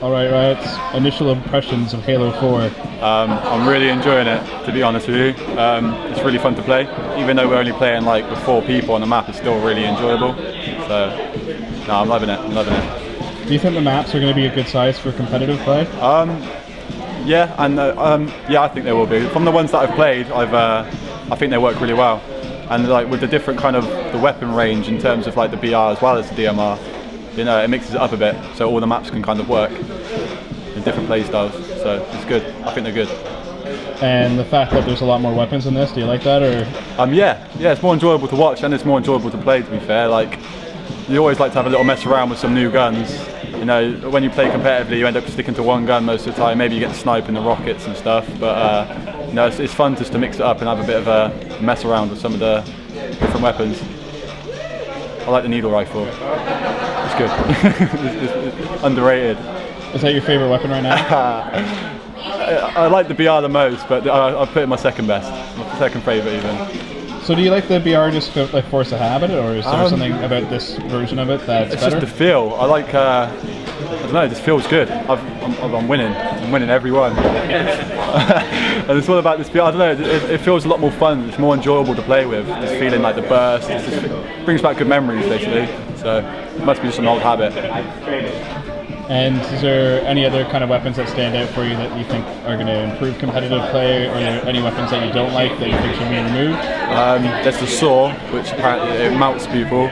All right, Riotz. Initial impressions of Halo 4. I'm really enjoying it, to be honest with you. It's really fun to play. Even though we're only playing like with 4 people on the map, it's still really enjoyable. So, no, I'm loving it. I'm loving it. Do you think the maps are going to be a good size for competitive play? Yeah, and yeah, I think they will be. From the ones that I've played, I think they work really well. And like with the different kind of the weapon range in terms of like the BR as well as the DMR, you know, it mixes it up a bit, so all the maps can kind of work in different play styles. So it's good. I think they're good. And the fact that there's a lot more weapons in this, do you like that, or? Yeah, it's more enjoyable to watch and it's more enjoyable to play. To be fair, like you always like to have a little mess around with some new guns. You know, when you play competitively, you end up sticking to one gun most of the time. Maybe you get the snipe and the rockets and stuff, but you know, it's fun just to mix it up and have a bit of a mess around with some of the different weapons. I like the needle rifle. It's good. it's underrated. Is that your favorite weapon right now? I like the BR the most, but I'll put it my second best, my second favourite even. So do you like the BR just to like force a habit, or is there something about this version of it that's it's better? It's just the feel. I like, I don't know, it just feels good. I'm winning. I'm winning every one. And it's all about this BR. I don't know, it feels a lot more fun. It's more enjoyable to play with. Just feeling like the burst. It brings back good memories basically. So it must be just an old habit. And is there any other kind of weapons that stand out for you that you think are going to improve competitive play? Or are there any weapons that you don't like that you think should be removed? There's the saw, which apparently it melts people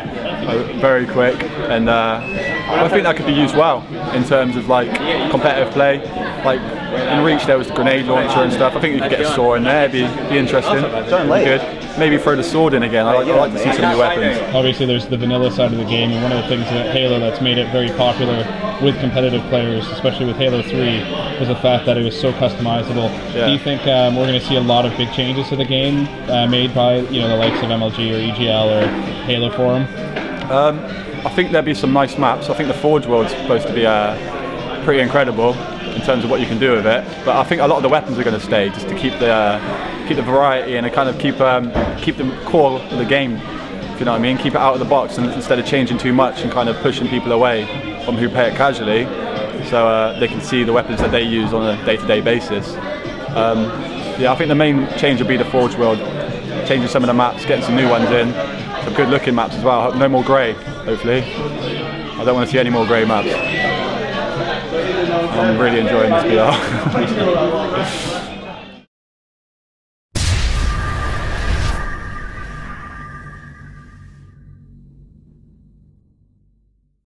very quick, and I think that could be used well in terms of like competitive play. Like in Reach there was the grenade launcher and stuff. I think you could get a saw in there, it'd be interesting. Be good. Maybe throw the sword in again. I like to see some new weapons. Obviously there's the vanilla side of the game, and one of the things that Halo that's made it very popular with competitive players, especially with Halo 3, was the fact that it was so customizable. Yeah. Do you think we're going to see a lot of big changes to the game made by the likes of MLG or EGL or Halo Forum? I think there'll be some nice maps. I think the Forge world's supposed to be pretty incredible in terms of what you can do with it. But I think a lot of the weapons are going to stay just to keep the variety and kind of keep the core of the game. If you know what I mean, keep it out of the box, and instead of changing too much and kind of pushing people away from who play it casually, so they can see the weapons that they use on a day-to-day basis. Yeah, I think the main change will be the Forge world, changing some of the maps, getting some new ones in, some good-looking maps as well. No more grey, hopefully. I don't want to see any more grey maps. I'm really enjoying this BR.